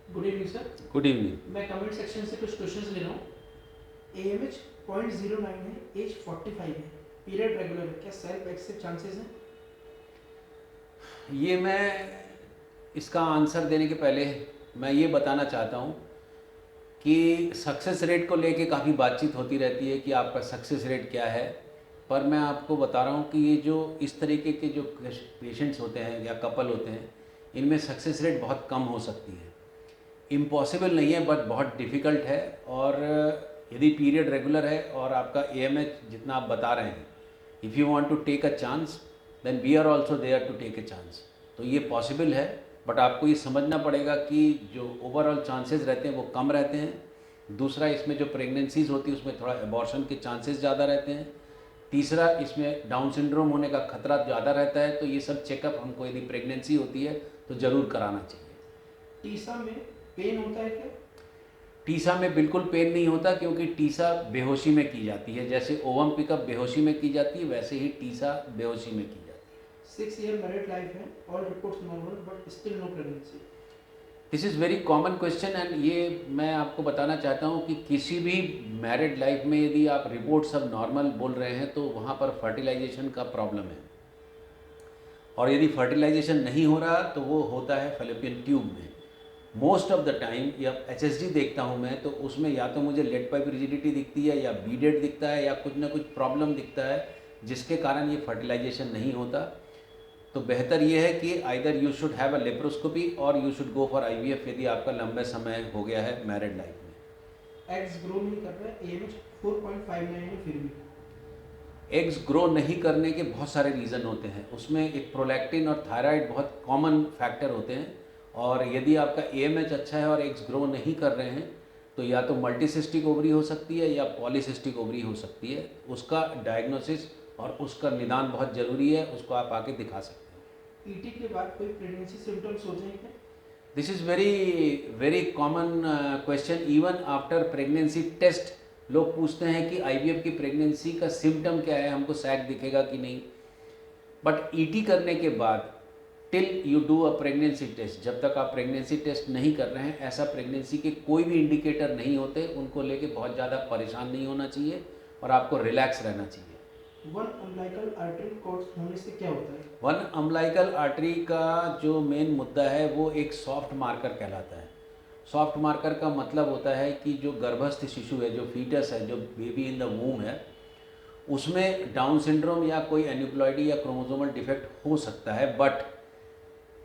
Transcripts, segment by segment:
Good evening sir. Good evening. मैं comment section से कुछ क्वेश्चंस ले रहा हूँ। AMH 0.09 है, एज 45 है, पीरियड रेगुलर है, क्या सेल्फ एक्सेप्ट चांसेस हैं? ये मैं इसका आंसर देने के पहले मैं ये बताना चाहता हूँ कि सक्सेस रेट को लेके काफ़ी बातचीत होती रहती है कि आपका सक्सेस रेट क्या है। पर मैं आपको बता रहा हूँ कि ये जो इस तरीके के जो पेशेंट्स होते हैं या कपल होते हैं, इनमें सक्सेस रेट बहुत कम हो सकती है। इम्पॉसिबल नहीं है बट बहुत डिफ़िकल्ट है। और यदि पीरियड रेगुलर है और आपका AMH जितना आप बता रहे हैं, if you want to take a chance then we are also there to take a chance. तो ये पॉसिबल है, बट आपको ये समझना पड़ेगा कि जो ओवरऑल चांसेस रहते हैं वो कम रहते हैं। दूसरा, इसमें जो प्रेगनेंसीज होती है उसमें थोड़ा एबॉर्शन के चांसेस ज़्यादा रहते हैं। तीसरा, इसमें डाउन सिंड्रोम होने का खतरा ज़्यादा रहता है। तो ये सब चेकअप हमको यदि प्रेगनेंसी होती है तो ज़रूर कराना चाहिए। टीसा में पेन होता है क्या? टीसा में बिल्कुल पेन नहीं होता, क्योंकि टीसा बेहोशी में की जाती है। जैसे ओवम पिकअप बेहोशी में की जाती है, वैसे ही टीसा बेहोशी में की जाती है। 6 ईयर मैरिड लाइफ है, all reports normal but still no pregnancy. This is very common question and ये मैं आपको बताना चाहता हूँ कि किसी भी मैरिड लाइफ में यदि आप रिपोर्ट सब नॉर्मल बोल रहे हैं तो वहाँ पर फर्टिलाइजेशन का प्रॉब्लम है। और यदि फर्टिलाइजेशन नहीं हो रहा तो वो होता है फैलोपियन ट्यूब में। मोस्ट ऑफ द टाइम या HSG देखता हूँ मैं, तो उसमें या तो मुझे लेड पाइप रिजिडिटी दिखती है या बीडेड दिखता है या कुछ ना कुछ प्रॉब्लम दिखता है जिसके कारण ये फर्टिलाइजेशन नहीं होता। तो बेहतर ये है कि either you should have a laparoscopy और you should go for IVF यदि आपका लंबे समय हो गया है मैरिड लाइफ में। एग्स ग्रो नहीं कर रहा है, AMH 4.59 है फिर भी। एग्स ग्रो नहीं करने के बहुत सारे रीज़न होते हैं। उसमें एक प्रोलैक्टिन और थायराइड बहुत कॉमन फैक्टर होते हैं। और यदि आपका AMH अच्छा है और एग्स ग्रो नहीं कर रहे हैं तो या तो मल्टीसिस्टिक ओवरी हो सकती है या पॉलीसिस्टिक ओवरी हो सकती है। उसका डायग्नोसिस और उसका निदान बहुत ज़रूरी है, उसको आप आके दिखा सकते हैं। ET के बाद कोई प्रेगनेंसी सिम्टम्स होते हैं क्या? This is very very common question. Even after pregnancy test लोग पूछते हैं कि IVF की प्रेगनेंसी का सिम्टम क्या है, हमको सैग दिखेगा कि नहीं। बट ET करने के बाद till you do a pregnancy test, जब तक आप प्रेगनेंसी टेस्ट नहीं कर रहे हैं, ऐसा प्रेगनेंसी के कोई भी इंडिकेटर नहीं होते। उनको लेके बहुत ज़्यादा परेशान नहीं होना चाहिए और आपको रिलैक्स रहना चाहिए। वन अम्बिलिकल आर्टरी कॉर्ड्स होने से क्या होता है? वन अम्बिलिकल आर्टरी का जो मेन मुद्दा है वो एक सॉफ्ट मार्कर कहलाता है। सॉफ्ट मार्कर का मतलब होता है कि जो गर्भस्थ शिशु है, जो फीटस है, जो बेबी इन द वूम है, उसमें डाउन सिंड्रोम या कोई एन्यूप्लॉइडी या क्रोमोसोमल डिफेक्ट हो सकता है। बट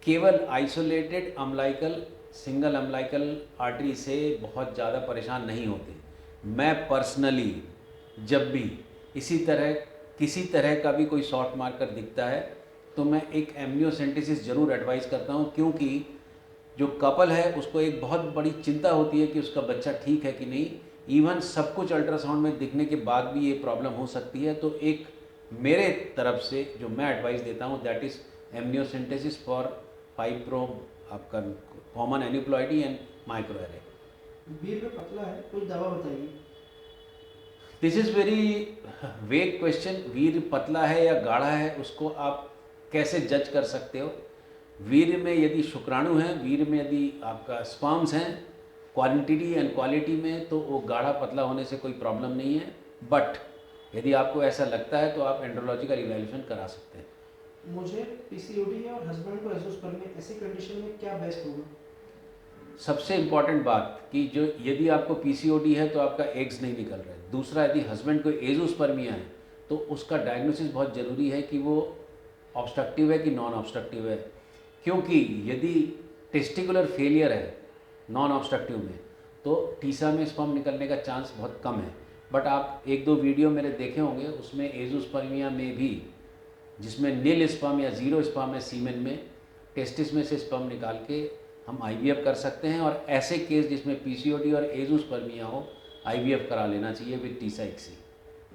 केवल isolated umbilical single umbilical artery से बहुत ज़्यादा परेशान नहीं होते। मैं पर्सनली जब भी इसी तरह किसी तरह का भी कोई सॉफ्ट मार्कर दिखता है तो मैं एक एमनियोसेंटेसिस ज़रूर एडवाइस करता हूँ, क्योंकि जो कपल है उसको एक बहुत बड़ी चिंता होती है कि उसका बच्चा ठीक है कि नहीं। इवन सब कुछ अल्ट्रासाउंड में दिखने के बाद भी ये प्रॉब्लम हो सकती है। तो एक मेरे तरफ से जो मैं एडवाइस देता हूँ that is amniocentesis for fibro आपका common aneuploidy and microarray. वीर में पतला है, कोई दवा बताइए। This is very vague question. वीर पतला है या गाढ़ा है उसको आप कैसे जज कर सकते हो? वीर में यदि शुक्राणु हैं, वीर में यदि आपका स्पर्म्स हैं क्वांटिटी एंड क्वालिटी में, तो वो गाढ़ा पतला होने से कोई प्रॉब्लम नहीं है। बट यदि आपको ऐसा लगता है तो आप एंड्रोलॉजिकल इवैल्यूएशन करा सकते हैं। मुझे PCOD है और हस्बैंड को एजोस्पर्मिया, ऐसी कंडीशन में क्या बेस्ट होगा? सबसे इम्पॉर्टेंट बात कि जो यदि आपको PCOD है तो आपका एग्स नहीं निकल रहे हैं। दूसरा, यदि हस्बैंड को एजोस्पर्मिया है तो उसका डायग्नोसिस बहुत ज़रूरी है कि वो ऑब्स्ट्रक्टिव है कि नॉन ऑब्स्ट्रक्टिव है। क्योंकि यदि टेस्टिकुलर फेलियर है नॉन ऑब्स्ट्रक्टिव में तो टीसा में स्पर्म निकलने का चांस बहुत कम है। बट आप एक दो वीडियो मेरे देखे होंगे, उसमें एजोस्पर्मिया में भी, जिसमें नील स्पर्म या ज़ीरो स्पर्म है सीमेन में, टेस्टिस में से स्पर्म निकाल के हम IVF कर सकते हैं। और ऐसे केस जिसमें PCOD और एजोस्पर्मिया हो, IVF करा लेना चाहिए विद टीसा इक्सी।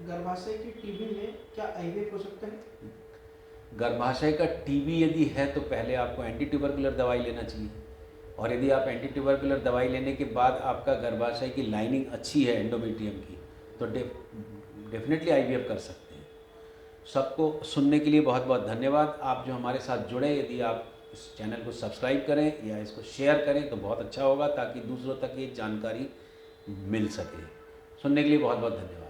गर्भाशय की टीबी में क्या IVF हो सकता है? गर्भाशय का टीबी यदि है तो पहले आपको एंटी ट्यूबरकुलर दवाई लेना चाहिए। और यदि आप एंटी ट्यूबरकुलर दवाई लेने के बाद आपका गर्भाशय की लाइनिंग अच्छी है एंडोमेट्रियम की, तो डेफिनेटली IVF कर सकते हैं। सबको सुनने के लिए बहुत बहुत धन्यवाद। आप जो हमारे साथ जुड़े, यदि आप इस चैनल को सब्सक्राइब करें या इसको शेयर करें तो बहुत अच्छा होगा, ताकि दूसरों तक ये जानकारी मिल सके। सुनने के लिए बहुत बहुत धन्यवाद।